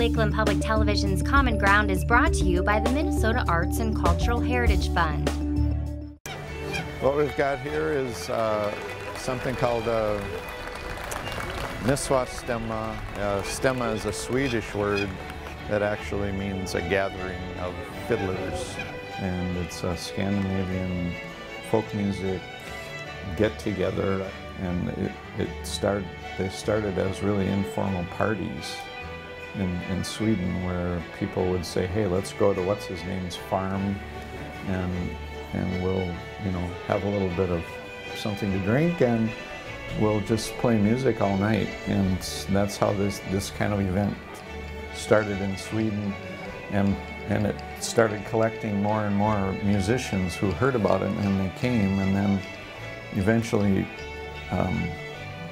Lakeland Public Television's Common Ground is brought to you by the Minnesota Arts and Cultural Heritage Fund. What we've got here is something called Nisswa Stämman. Stämma is a Swedish word that actually means a gathering of fiddlers. And it's a Scandinavian folk music get-together. And they started as really informal parties in Sweden, where people would say, hey, let's go to what's-his-name's farm and we'll, have a little bit of something to drink and we'll just play music all night. And that's how this kind of event started in Sweden, and it started collecting more and more musicians who heard about it, and they came, and then eventually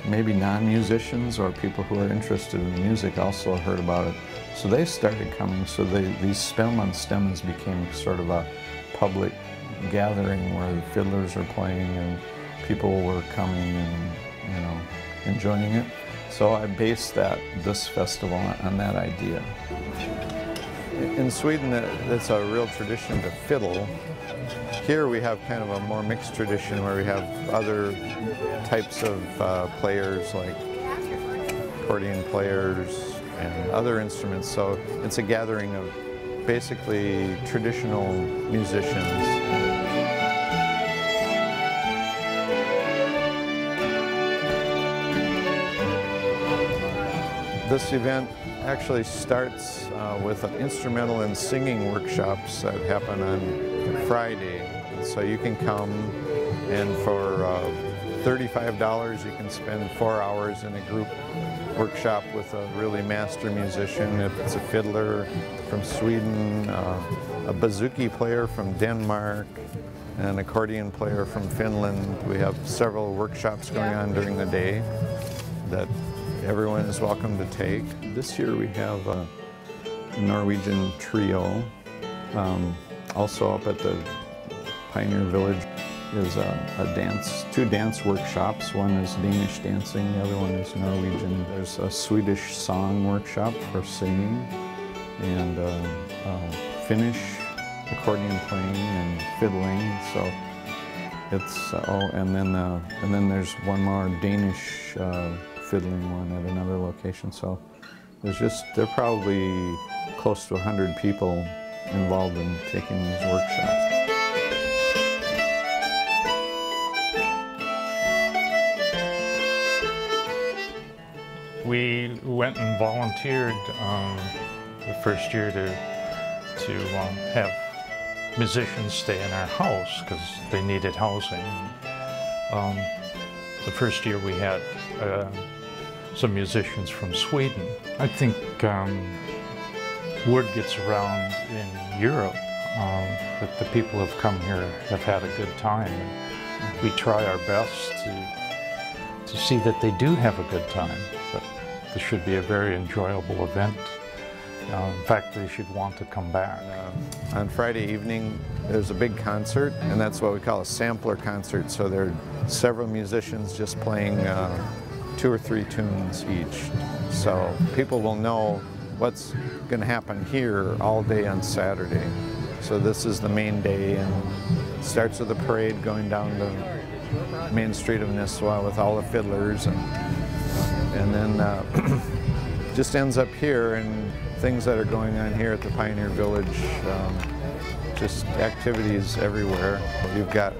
maybe non-musicians or people who are interested in music also heard about it. So they started coming, so these Stämmans became sort of a public gathering where the fiddlers are playing and people were coming and enjoying it. So I based this festival on that idea. In Sweden, it's a real tradition to fiddle. Here we have kind of a more mixed tradition where we have other types of players, like accordion players and other instruments. So it's a gathering of basically traditional musicians. This event actually starts with instrumental and singing workshops that happen on Friday. So you can come, and for $35 you can spend 4 hours in a group workshop with a really master musician. If it's a fiddler from Sweden, a bouzouki player from Denmark, an accordion player from Finland. We have several workshops going on during the day that everyone is welcome to take. This year we have a Norwegian trio. Also up at the Pioneer Village is two dance workshops. One is Danish dancing, the other one is Norwegian. There's a Swedish song workshop for singing, and Finnish accordion playing and fiddling. So it's and then there's one more Danish fiddling one at another location. So there are probably close to 100 people involved in taking these workshops. We went and volunteered the first year to have musicians stay in our house because they needed housing. The first year we had some musicians from Sweden. I think word gets around in Europe that the people who have come here have had a good time. And we try our best to see that they do have a good time. That this should be a very enjoyable event. In fact, they should want to come back. On Friday evening, there's a big concert, and that's what we call a sampler concert. So there are several musicians just playing 2 or 3 tunes each. So people will know what's going to happen here all day on Saturday. So this is the main day, and it starts with a parade going down the main street of Nisswa with all the fiddlers, and then just ends up here, and things that are going on here at the Pioneer Village, just activities everywhere. You've got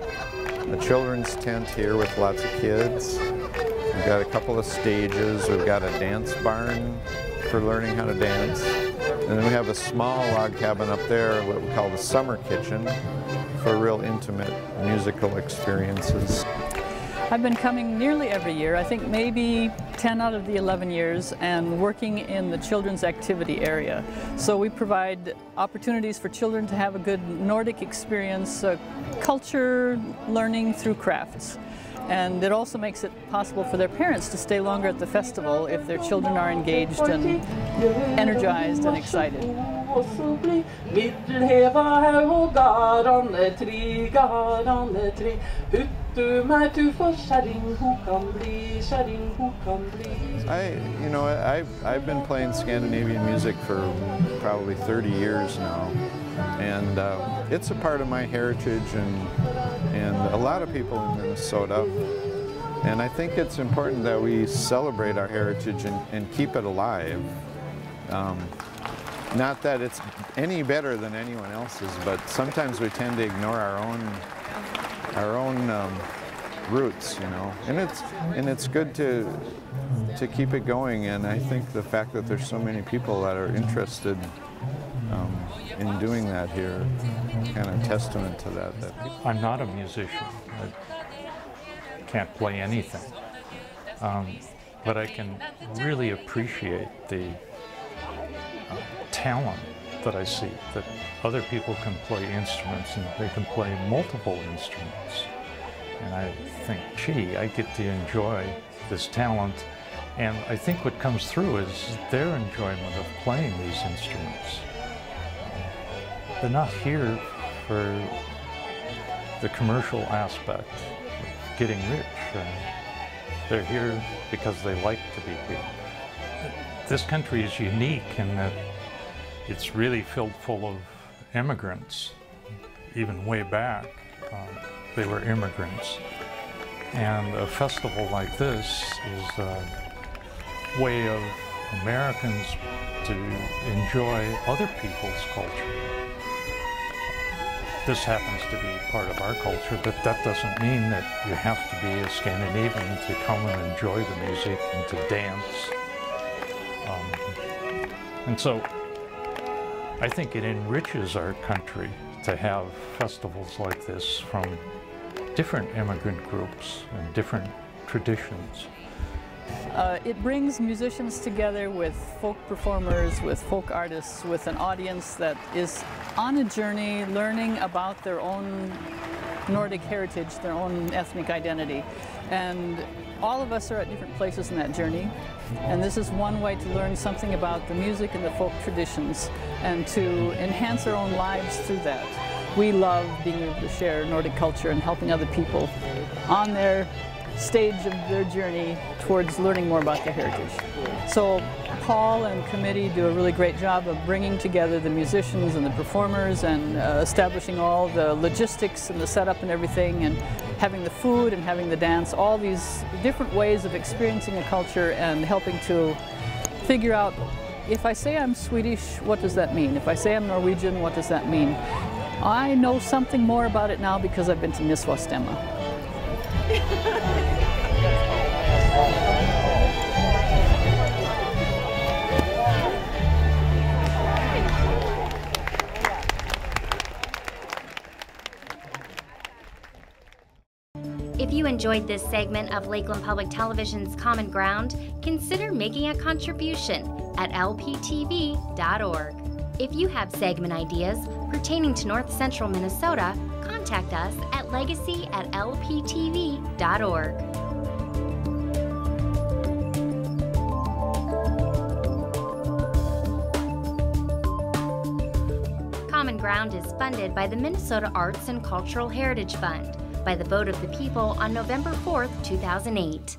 a children's tent here with lots of kids. We've got a couple of stages. We've got a dance barn for learning how to dance. And then we have a small log cabin up there, what we call the summer kitchen, for real intimate musical experiences. I've been coming nearly every year, I think maybe 10 out of the 11 years, and working in the children's activity area. So we provide opportunities for children to have a good Nordic experience, culture learning through crafts. And it also makes it possible for their parents to stay longer at the festival if their children are engaged and energized and excited. I've been playing Scandinavian music for probably 30 years now, and it's a part of my heritage and a lot of people in Minnesota. And I think it's important that we celebrate our heritage and keep it alive. Not that it's any better than anyone else's, but sometimes we tend to ignore our own roots, you know. And it's good to keep it going. And I think the fact that there's so many people that are interested in doing that here, kind of testament to that. I'm not a musician. I can't play anything, but I can really appreciate the talent that I see, that other people can play instruments and they can play multiple instruments. And I think, gee, I get to enjoy this talent. And I think what comes through is their enjoyment of playing these instruments. They're not here for the commercial aspect of getting rich. They're here because they like to be here. This country is unique in that it's really filled full of immigrants. Even way back, they were immigrants. And a festival like this is a way of Americans to enjoy other people's culture. This happens to be part of our culture, but that doesn't mean that you have to be a Scandinavian to come and enjoy the music and to dance. And so I think it enriches our country to have festivals like this from different immigrant groups and different traditions. It brings musicians together with folk performers, with folk artists, with an audience that is on a journey learning about their own Nordic heritage, their own ethnic identity. And all of us are at different places in that journey. And this is one way to learn something about the music and the folk traditions and to enhance our own lives through that. We love being able to share Nordic culture and helping other people on their stage of their journey towards learning more about their heritage. So Paul and committee do a really great job of bringing together the musicians and the performers and establishing all the logistics and the setup and everything, and having the food and having the dance, all these different ways of experiencing a culture and helping to figure out, if I say I'm Swedish, what does that mean? If I say I'm Norwegian, what does that mean? I know something more about it now because I've been to Nisswa Stämman. If you enjoyed this segment of Lakeland Public Television's Common Ground, consider making a contribution at lptv.org. If you have segment ideas pertaining to North Central Minnesota, contact us at legacy@lptv.org. Common Ground is funded by the Minnesota Arts and Cultural Heritage Fund by the vote of the people on November 4th, 2008.